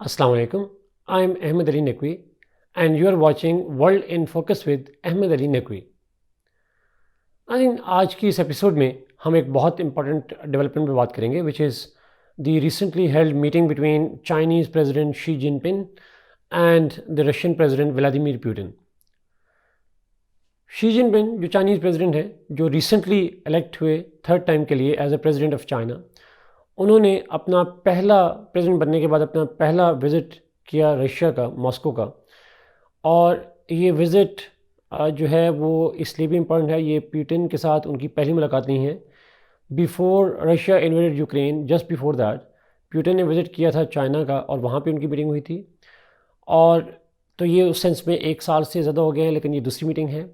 Assalamu alaikum. I'm Ahmed Ali Naqvi and you are watching World in Focus with Ahmed Ali Naqvi. आज की इस episode में हम एक बहुत इंपॉर्टेंट डेवलपमेंट पे बात करेंगे which is the recently held meeting between Chinese president Xi Jinping and the Russian president Vladimir Putin. Xi Jinping जो चाइनीज़ प्रेसिडेंट है, जो रिसेंटली इलेक्ट हुए थर्ड टाइम के लिए as a president of China, उन्होंने अपना पहला प्रेसिडेंट बनने के बाद अपना पहला विज़िट किया रशिया का, मॉस्को का। और ये विज़िट जो है वो इसलिए भी इम्पोर्टेंट है, ये पुतिन के साथ उनकी पहली मुलाकात नहीं है। Before Russia invaded Ukraine, just before that Putin ने विज़िट किया था चाइना का और वहाँ पे उनकी मीटिंग हुई थी। और तो ये उस सेंस में 1 साल से ज़्यादा हो गए हैं, लेकिन ये दूसरी मीटिंग है।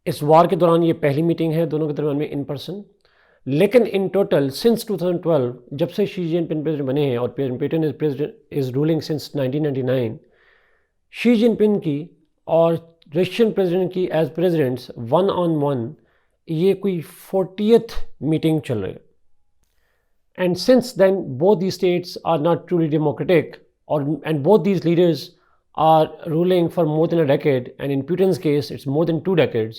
इस वार के दौरान ये पहली मीटिंग है दोनों के दरमियान में इन पर्सन। लेकिन इन टोटल सिंस 2012, जब से शी जिनपिंग प्रेसिडेंट बने हैं और Putin is ruling since 1999, Xi Jinping की और रशियन प्रेसिडेंट की as presidents one on one ये कोई 40th मीटिंग चल रही है। And since then both the states are not truly democratic और and both these leaders are ruling for more than a decade, and in Putin's case it's more than 2 decades,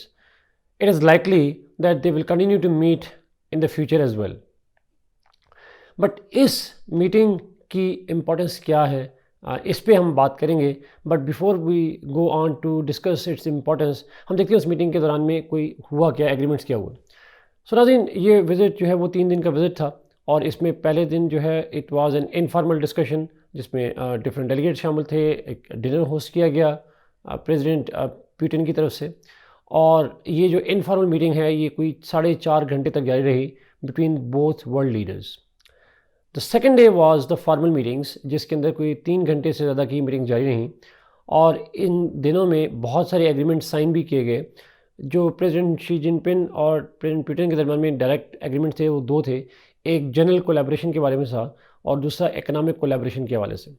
it is likely that they will continue to meet in the future as well. But इस meeting की importance क्या है, इस पे हम बात करेंगे। But before we go on to discuss its importance, हम देखते हैं उस मीटिंग के दौरान में कोई हुआ क्या, एग्रीमेंट्स क्या हुए। सो नाज़रीन, ये विज़िट जो है वो 3 दिन का विज़िट था और इसमें पहले दिन जो है it was an informal discussion जिसमें डिफरेंट डेलीगेट शामिल थे। एक डिनर होस्ट किया गया प्रेसिडेंट पुतिन की तरफ से, और ये जो इनफॉर्मल मीटिंग है ये कोई 4.5 घंटे तक जारी रही between both world leaders. The second day was the formal meetings, जिसके अंदर कोई 3 घंटे से ज़्यादा की मीटिंग जारी रहीं और इन दिनों में बहुत सारे एग्रीमेंट साइन भी किए गए। जो प्रेसिडेंट शी जिनपिंग और प्रेसिडेंट पुतिन के दरमियान में डायरेक्ट एग्रीमेंट थे वो 2 थे। एक जनरल कोलैबोरेशन के बारे में था और दूसरा इकोनॉमिक कोलैबोरेशन के हवाले से।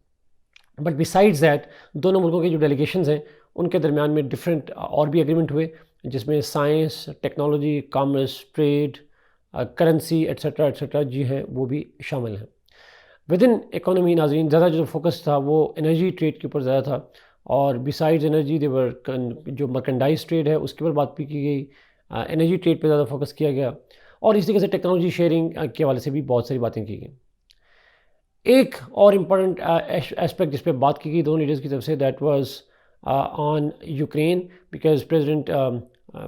बट बिसाइड्स दैट दोनों मुल्कों के जो डेलीगेशंस हैं उनके दरमियान में डिफरेंट और भी एग्रीमेंट हुए, जिसमें science, technology, commerce, trade, currency etcetera जी हैं वो भी शामिल हैं। विद इन इकोनॉमी नाज़रीन, ज़्यादा जो फोकस था वो एनर्जी ट्रेड के ऊपर ज़्यादा था, और बिसाइड्स एनर्जी देवर जो मर्केंडाइज ट्रेड है उसके ऊपर बात भी की गई। एनर्जी ट्रेड पे ज़्यादा फोकस किया गया और इसी तरीके से टेक्नोलॉजी शेयरिंग के हवाले से भी बहुत सारी बातें की गई। एक और इम्पॉर्टेंट एस्पेक्ट जिस पे बात की गई दोनों लीडर्स की तरफ से, that was on Ukraine, because president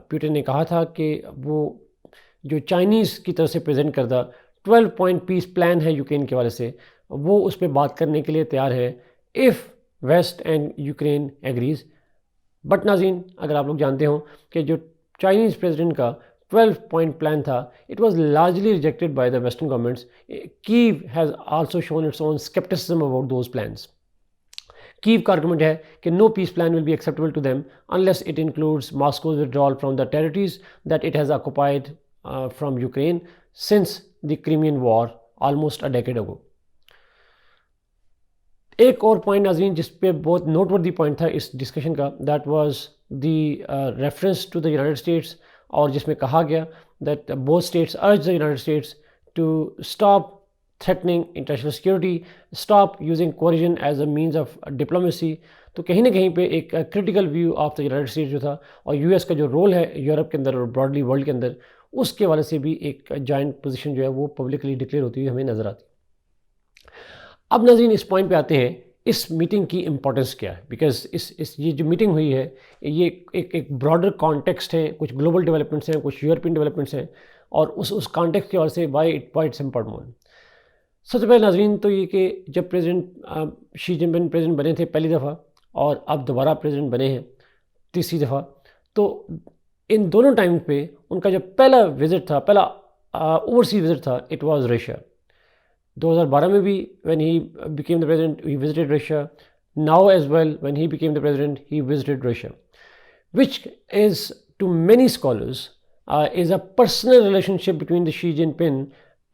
Putin ने कहा था कि वो जो चाइनीज़ की तरफ से प्रेजेंट करदा 12 पॉइंट पीस प्लान है यूक्रेन के हवाले से, वो उस पर बात करने के लिए तैयार है if West and Ukraine agrees. But नाज़रीन, अगर आप लोग जानते हो कि जो चाइनीज़ प्रेसिडेंट का 12 पॉइंट प्लान था, it was largely rejected by the western governments. Kyiv has also shown its own scepticism about those plans. Kyiv का आर्गुमेंट है कि no peace plan will be acceptable to them unless it includes Moscow's withdrawal from the territories that it has occupied from Ukraine since the Crimean war almost a decade ago. एक और point नाज़रीन जिस पे बहुत noteworthy point था इस discussion का, that was the reference to the United States, और जिसमें कहा गया that both states urge the United States to stop threatening international security, stop using coercion as a means of diplomacy. तो कहीं ना कहीं पे एक critical view of the United States जो था, और यूएस का जो रोल है यूरोप के अंदर और ब्रॉडली वर्ल्ड के अंदर, उसके वाले से भी एक जॉइंट पोजीशन जो है वो पब्लिकली डिक्लेयर होती हुई हमें नज़र आती। अब नाज़रीन, इस पॉइंट पे आते हैं इस मीटिंग की इम्पोर्टेंस क्या है, बिकॉज इस ये जो मीटिंग हुई है ये एक ब्रॉडर कॉन्टेक्स्ट है, कुछ ग्लोबल डेवलपमेंट्स हैं, कुछ यूरोपियन डेवलपमेंट्स हैं, और उस कॉन्टेक्स्ट की वजह से वाई इट्स इम्पोर्टेंट। सबसे पहले नाज़रीन तो ये कि जब प्रेसिडेंट शी जिनपिंग प्रेसिडेंट बने थे पहली दफ़ा और अब दोबारा प्रेसिडेंट बने हैं तीसरी दफ़ा, तो इन दोनों टाइम पे उनका जो पहला विज़िट था, पहला ओवरसीज विज़िट था, इट वाज रशिया। 2012 में भी when he became the president he visited Russia. Now as well when he became the president he visited Russia, which is to many scholars is a personal relationship between the Xi Jinping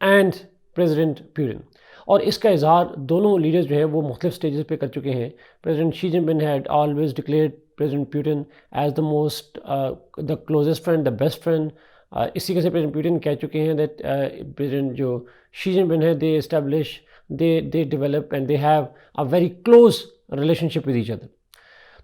and President Putin. और इसका इजहार दोनों leaders जो हैं वो मुख्तलिफ stages पे कर चुके हैं। President Xi Jinping had always declared president Putin as the most the closest friend, the best friend. इसी के से प्रेसिडेंट पुतिन कह चुके हैं दैट प्रेसिडेंट जो शी जिनपिंग है, they establish they develop and they have a very close relationship with each other.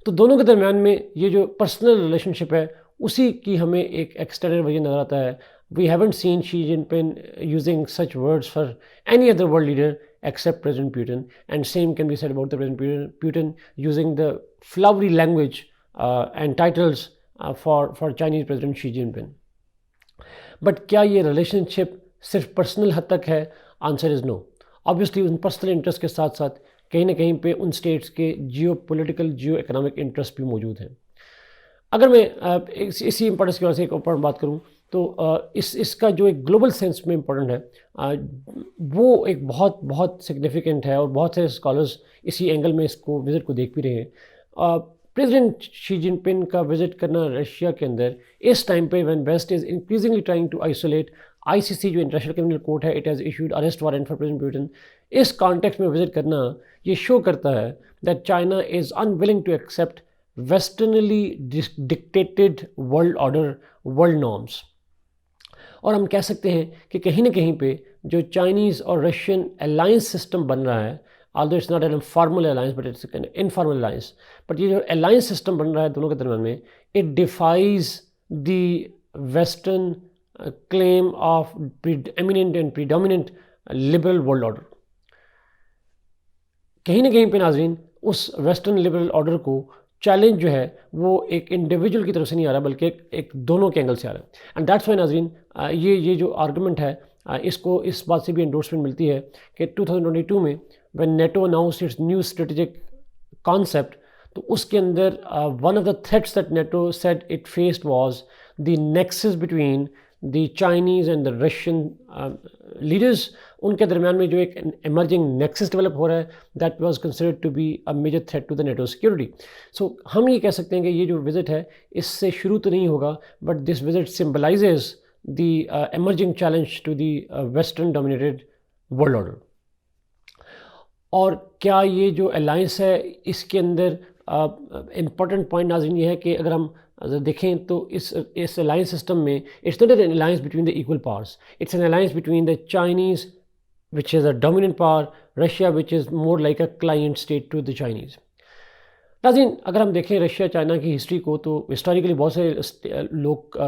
तो दोनों के दरमियान में ये जो पर्सनल रिलेशनशिप है उसी की हमें एक एक्सटेंडेड वर्जन नज़र आता है. We haven't seen Xi Jinping using such words for any other world leader except President Putin, and same can be said about the President Putin using the flowery language and titles for Chinese President Xi Jinping. But क्या ये relationship सिर्फ personal हद तक है? Answer is no. Obviously उन personal interest के साथ साथ कहीं ना कहीं पे उन स्टेट्स के जियो पोलिटिकल जियो इकोनॉमिक इंटरेस्ट भी मौजूद हैं. अगर मैं इसी इंपॉर्टेंस की वजह से एक और बात करूं तो इसका जो एक ग्लोबल सेंस में इम्पोर्टेंट है वो एक बहुत सिग्निफिकेंट है और बहुत से स्कॉलर्स इसी एंगल में इसको विज़िट को देख भी रहे हैं. प्रेसिडेंट शी जिनपिंग का विज़िट करना रशिया के अंदर इस टाइम पे when West is increasingly trying to isolate ICC जो इंटरनेशनल क्रिमिनल कोर्ट है, it has issued arrest warrant for president Putin. इस कॉन्टेक्स्ट में विज़िट करना ये शो करता है that China is unwilling to accept westernly dictated world order, world norms. और हम कह सकते हैं कि कहीं ना कहीं पे जो चाइनीज़ और रशियन अलायंस सिस्टम बन रहा है, although it's not an formal alliance but it's an informal alliance, but ये जो alliance system बन रहा है दोनों के दरमियान में, it defies the western claim of eminent and predominant liberal world order. कहीं ना कहीं पे नाज़रीन उस वेस्टर्न लिबरल ऑर्डर को चैलेंज जो है वो एक इंडिविजुअल की तरफ से नहीं आ रहा बल्कि एक दोनों के एंगल से आ रहा है. एंड दैट्स वाई नाज़रीन ये जो आर्गूमेंट है इसको इस बात से भी एंडोर्समेंट मिलती है कि 2022 में when NATO announced its new strategic concept, तो उसके अंदर one of the threats that NATO said it faced was the nexus between the Chinese and the Russian leaders. उनके दरमियान में जो एक emerging nexus develop हो रहा है, that was considered to be a major threat to the NATO security. So हम ये कह सकते हैं कि ये जो visit है इससे शुरू तो नहीं होगा, but this visit symbolizes the emerging challenge to the Western dominated world order. और क्या ये जो अलायंस है इसके अंदर इम्पॉर्टेंट पॉइंट नाज़रीन ये है कि अगर हम देखें तो इस अलायंस सिस्टम में it's not an alliance between the equal powers, it's an alliance between the Chinese which is a dominant power, Russia which is more like a client state to the Chinese. नाज़रीन अगर हम देखें Russia China की history को तो historically बहुत से लोग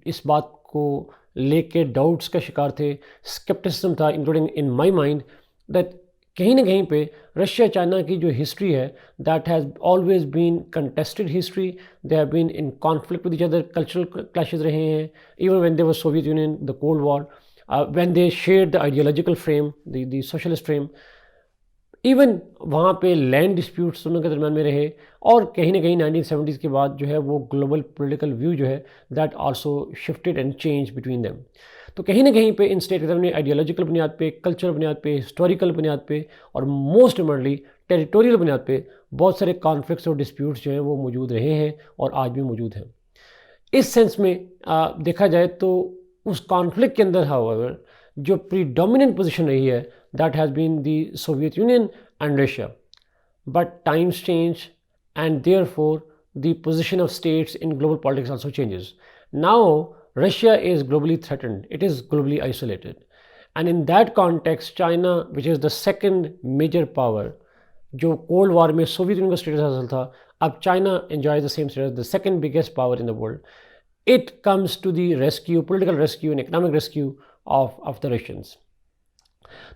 इस बात को लेके डाउट्स का शिकार थे, स्केप्टिसिज्म था, including in my mind that कहीं ना कहीं पे रशिया चाइना की जो हिस्ट्री है that has always been contested history. They have been in conflict with each other, cultural clashes रहे हैं. Even when there was Soviet Union, the cold war, when they shared the ideological frame, the socialist frame, even वहाँ पे land disputes दोनों के दरमियान में रहे. और कहीं ना कहीं 1970s के बाद जो है वो ग्लोबल पॉलिटिकल व्यू जो है that also shifted and change between them. तो कहीं ना कहीं पे इन स्टेट के दरमियान आइडियोलॉजिकल बुनियाद पे, कल्चरल बुनियाद पे, हिस्टोरिकल बुनियाद पे और मोस्ट इम्पोर्टेंटली टेरिटोरियल बुनियाद पे बहुत सारे कॉन्फ्लिक्ट्स और डिस्प्यूट्स जो हैं वो मौजूद रहे हैं और आज भी मौजूद हैं. इस सेंस में देखा जाए तो उस कॉन्फ्लिक्ट के अंदर हाउएवर जो प्रीडोमिनेंट पोजीशन रही है that has been the Soviet Union and Russia. But times change and therefore the position of states in global politics also changes. Now Russia is globally threatened, it is globally isolated. And in that context, China, which is the second major power, जो cold war में Soviet union का status हासिल था, अब China enjoys the same status, the second biggest power in the world. It comes to the rescue, political rescue and economic rescue of the Russians.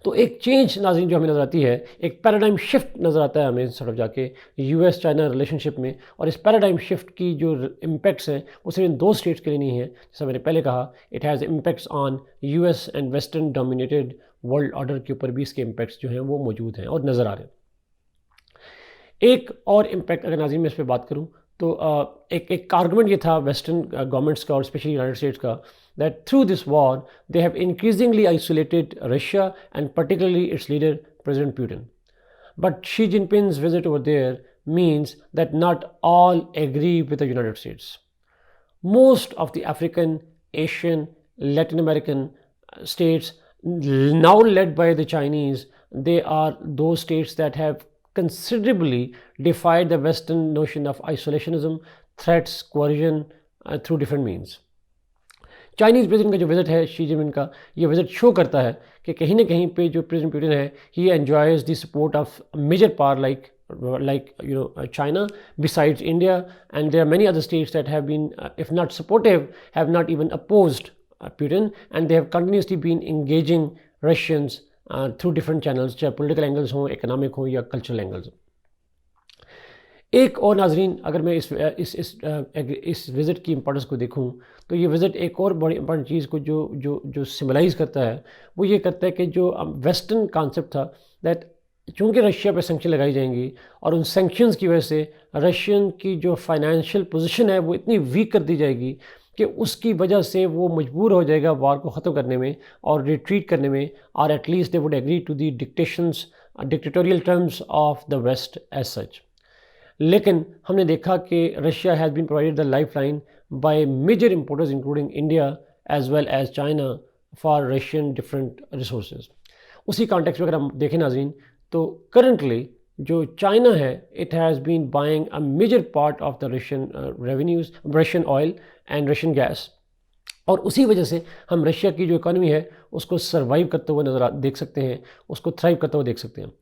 तो एक change नाज़रीन जो हमें नज़र आती है, एक पैराडाइम शिफ्ट नज़र आता है हमें सड़क जाके यूएस चाइना रिलेशनशिप में. और इस पैराडाइम शिफ्ट की जो इम्पैक्ट्स हैं वो सिर्फ इन दो स्टेट्स के लिए नहीं है. जैसा मैंने पहले कहा, it has impacts on US and western dominated world order के ऊपर भी इसके इम्पैक्ट्स जो हैं वो मौजूद हैं और नज़र आ रहे हैं. एक और इम्पैक्ट अगर नाज़रीन मैं इस पर बात करूँ तो एक आर्गूमेंट ये था वेस्टर्न गवर्नमेंट्स का और स्पेशली यूनाइटेड स्टेट्स का that through this war they have increasingly isolated Russia and particularly its leader President Putin. But Xi Jinping's visit over there means that not all agree with the United States. Most of the African, Asian, Latin American states now led by the Chinese, they are those states that have considerably defied the Western notion of isolationism, threats, coercion through different means. Chinese president का जो visit है she Jinping का, ये visit show करता है कि कहीं ना कहीं पे जो प्रेसिडेंट पुतिन है ही enjoys the support of major power like China besides India, and there are many other states that have been if not supportive, have not even opposed Putin, and they have continuously been engaging Russians through different channels, चाहे political angles हो, economic हो या cultural angles। एक और नाजरीन, अगर मैं इस विज़िट की इंपॉर्टेंस को देखूं तो ये विज़िट एक और बड़ी इंपॉर्टेंट चीज़ को जो जो जो सिम्बलाइज़ करता है वो ये करता है कि जो वेस्टर्न कॉन्सेप्ट था दैट चूँकि रशिया पे सैंक्शन लगाई जाएंगी और उन सैंक्शंस की वजह से रशियन की जो फाइनेंशियल पोजीशन है वो इतनी वीक कर दी जाएगी कि उसकी वजह से वो मजबूर हो जाएगा वार को ख़त्म करने में और रिट्रीट करने में, और at least they would agree to the dictatorial terms of the West as such. लेकिन हमने देखा कि Russia has been provided the life line by major importers including India as well as China for Russian different resources. उसी context में अगर हम देखें नाजरीन तो करंटली जो चाइना है it has been buying a major part of the Russian revenues, Russian oil and Russian gas, और उसी वजह से हम रशिया की जो इकॉनमी है उसको सर्वाइव करते हुए देख सकते हैं, उसको थ्राइव करते हुए देख सकते हैं।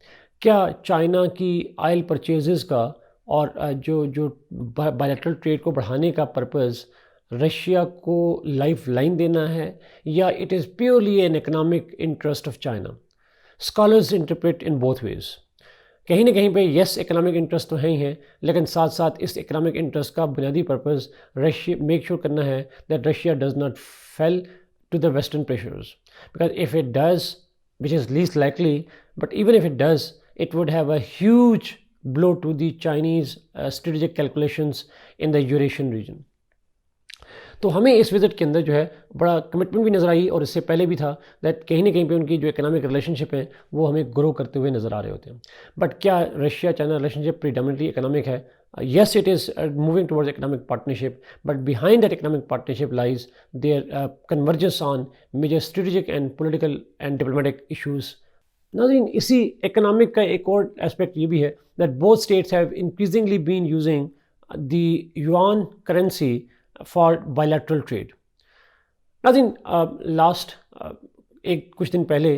क्या चाइना की ऑयल परचेजेस का और जो बायलैटरल ट्रेड को बढ़ाने का पर्पज़ रशिया को लाइफ लाइन देना है, या it is purely an economic interest of China? Scholars interpret in both ways. कहीं ना कहीं पे येस इकोनॉमिक इंटरेस्ट तो है ही है, लेकिन साथ साथ इस इकोनॉमिक इंटरेस्ट का बुनियादी पर्पज़ रशिया मेक श्योर करना है that Russia does not fail to the western pressures, because if it does, which is least likely, but even if it does it would have a huge blow to the Chinese strategic calculations in the Eurasian region। तो हमें इस visit के अंदर जो है बड़ा commitment भी नज़र आई, और इससे पहले भी था दैट कहीं ना कहीं पे उनकी जो इकोनॉमिक रिलेशनशिप है वो हमें ग्रो करते हुए नज़र आ रहे होते हैं। बट क्या Russia China relationship predominantly economic है? Yes, it is moving towards economic partnership, but behind that economic partnership lies their convergence on major strategic and political and diplomatic issues। नाज़रीन, इसी इकोनॉमिक का एक और एस्पेक्ट ये भी है that both states have increasingly been using the yuan currency for bilateral trade. नाज़रीन, last कुछ दिन पहले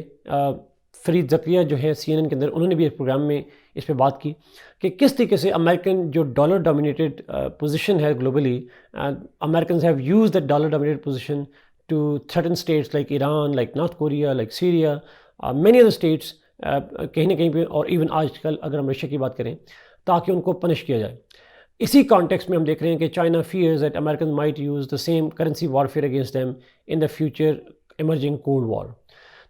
फरीद ज़करिया जो है CNN के अंदर, उन्होंने भी इस प्रोग्राम में इस पे बात की कि किस तरीके से अमेरिकन जो डॉलर डोमिनेटेड पोजीशन है globally, American have used that dollar dominated position to threaten states like Iran, like North Korea, like Syria, many other states, कहीं ना कहीं पे, और इवन आजकल अगर हम रशिया की बात करें, ताकि उनको पनिश किया जाए। इसी कॉन्टेक्स्ट में हम देख रहे हैं कि China fears that American might use the same currency warfare against them in the future emerging cold war.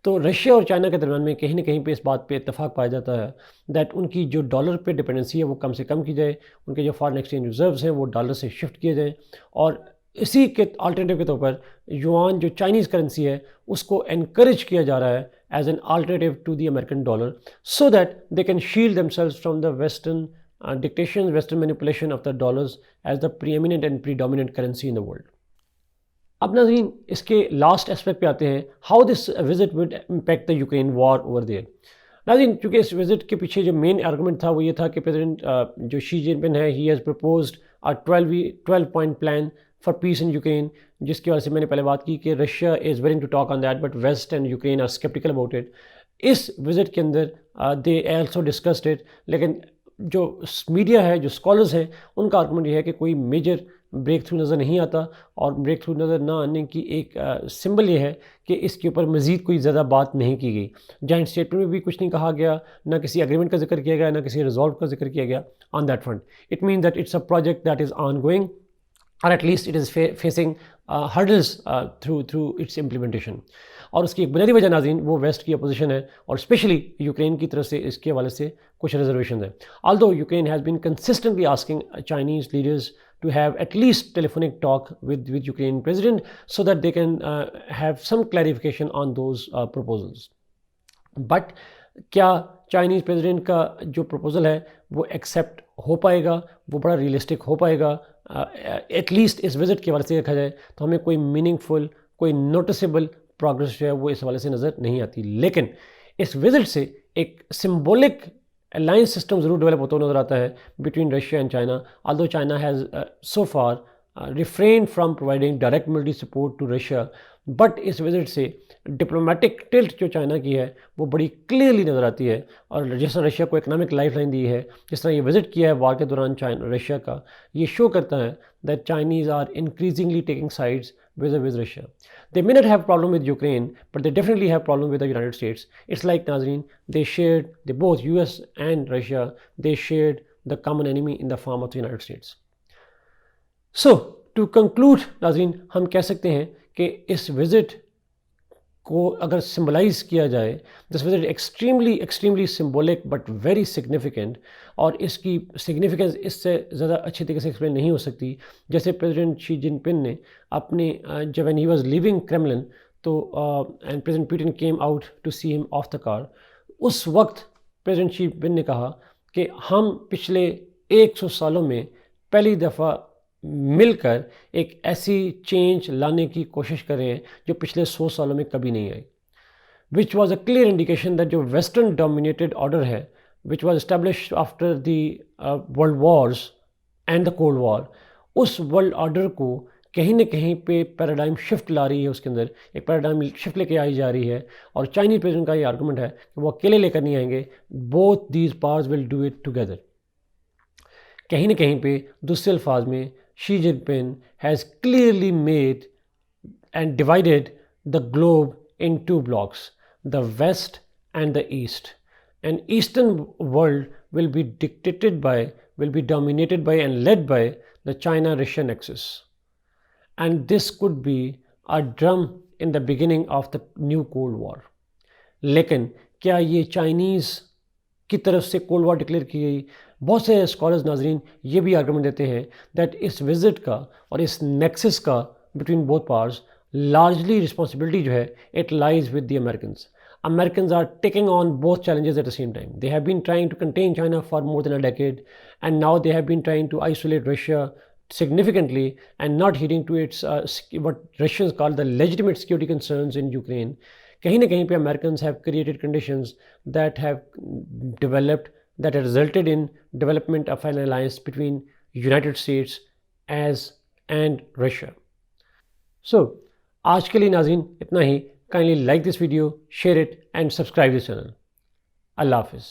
तो रशिया और चाइना के दरमियान में कहीं ना कहीं पे इस बात पे इत्तेफाक पाया जाता है दैट उनकी जो डॉलर पे डिपेंडेंसी है वो कम से कम की जाए, उनके जो फॉरेन एक्सचेंज रिजर्व्स हैं वो डॉलर से शिफ्ट किए जाएँ, और इसी के अल्टरनेटिव के तौर पर युआन जो चाइनीज़ करेंसी है उसको एनकरेज किया जा रहा है as an alternative to the American dollar, so that they can shield themselves from the western dictation, western manipulation of the dollars as the preeminent and predominant currency in the world। अब नाज़रीन, इसके last aspect पे आते हैं, how this visit would impact the Ukraine war over there. नाज़रीन, चूँकि इस visit के पीछे जो मेन आर्गूमेंट था वो ये था कि प्रेसिडेंट जो शी जिनपिंग है he has proposed a 12 point plan for peace in Ukraine, जिसकी वजह से मैंने पहले बात की कि Russia is willing to talk on that but West and Ukraine are sceptical about it. इस विजिट के अंदर दे आल्सो डिस्कस्ड इट, लेकिन जो मीडिया है, जो स्कॉलर्स हैं, उनका आर्गूमेंट ये है कि कोई मेजर ब्रेक थ्रू नज़र नहीं आता, और ब्रेक थ्रू नज़र ना आने की एक सिंबल ये है कि इसके ऊपर मज़ीद कोई ज़्यादा बात नहीं की गई। जॉइंट स्टेटमेंट में भी कुछ नहीं कहा गया, ना किसी एग्रीमेंट का जिक्र किया गया, ना किसी रिजॉल्व का जिक्र किया गया on that front. It mean that it's a project that is ongoing, और at least it is facing hurdles through its implementation. और उसकी एक बुनियादी वजह नाज़रीन वो वेस्ट की अपोजिशन है, और स्पेशली यूक्रेन की तरफ से इसके हवाले से कुछ रिजर्वेशन है। Although Ukraine has been consistently asking Chinese leaders to have at least telephonic talk with Ukrainian president so that they can have some clarification on those proposals। But क्या Chinese president का जो proposal है वो accept हो पाएगा, वो बड़ा realistic हो पाएगा? एटलीस्ट इस विज़िट के हवाले से देखा जाए तो हमें कोई मीनिंगफुल, कोई नोटिसेबल प्रोग्रेस जो है वो इस हवाले से नज़र नहीं आती। लेकिन इस विज़िट से एक सिम्बॉलिक अलायंस सिस्टम ज़रूर डेवलप होता नज़र आता है between Russia and China. Although China has so far refrained from providing direct military support to Russia but इस विज़िट से डिप्लोमेटिक टिल्ट जो चाइना की है वो बड़ी क्लियरली नज़र आती है। और जिस तरह रशिया को इकनॉमिक लाइफलाइन दी है, जिस तरह ये विज़िट किया है वार के दौरान चाइना रशिया का, ये शो करता है that Chinese are increasingly taking sides with Russia. They may not have problem with Ukraine, but they definitely have problem with the United States. It's like Nazreen, they both US and Russia, they shared the common enemy in the form of the United States. So, to conclude, Nazreen, हम कह सकते हैं कि इस visit को अगर symbolize किया जाए, this visit extremely symbolic but very significant, और इसकी सिग्निफिकेंस इससे ज़्यादा अच्छी तरीके से एक्सप्लेन नहीं हो सकती। जैसे प्रेसिडेंट शी जिनपिंग ने अपने जब when he was leaving Kremlin तो and president Putin came out to see him off the car, उस वक्त प्रेसिडेंट शी जिनपिंग ने कहा कि हम पिछले 100 सालों में पहली दफ़ा मिलकर एक ऐसी चेंज लाने की कोशिश करें जो पिछले 100 सालों में कभी नहीं आई, which was a clear indication that जो वेस्टर्न डोमिनेटेड ऑर्डर है, which was establish after the world wars and the cold war, उस वर्ल्ड ऑर्डर को कहीं ना कहीं पे पैराडाइम शिफ्ट ला रही है, उसके अंदर एक पैराडाइम शिफ्ट लेके आई जा रही है। और चाइनीज प्रेसिडेंट का ये आर्गूमेंट है कि वो अकेले लेकर नहीं आएंगे, both these powers will do it together. कहीं ना कहीं पे दूसरे अल्फाज में Xi Jinping has clearly made and divided the globe in two blocks, the West and the East. And Eastern world will be dominated by and led by the China-Russia nexus. And this could be a drum in the beginning of the new Cold War. लेकिन क्या ये Chinese की तरफ से cold war declare की गई? बहुत से स्कॉलर्स नाजरीन ये भी आर्गूमेंट देते हैं दैट इस विज़िट का और इस नेक्सस का between both powers largely responsibility जो है it lies with the Americans. Americans are taking on both challenges at the same time. They have been trying to contain China for more than a decade, and now they have been trying to isolate Russia significantly and not heeding to its what Russians call the legitimate security concerns in Ukraine. कहीं ना कहीं पे Americans have created conditions that have developed, that have resulted in development of an alliance between United States and Russia. So आज के लिए नाज़रीन इतना ही. Kindly like this video, share it and subscribe this channel. Allah Hafiz.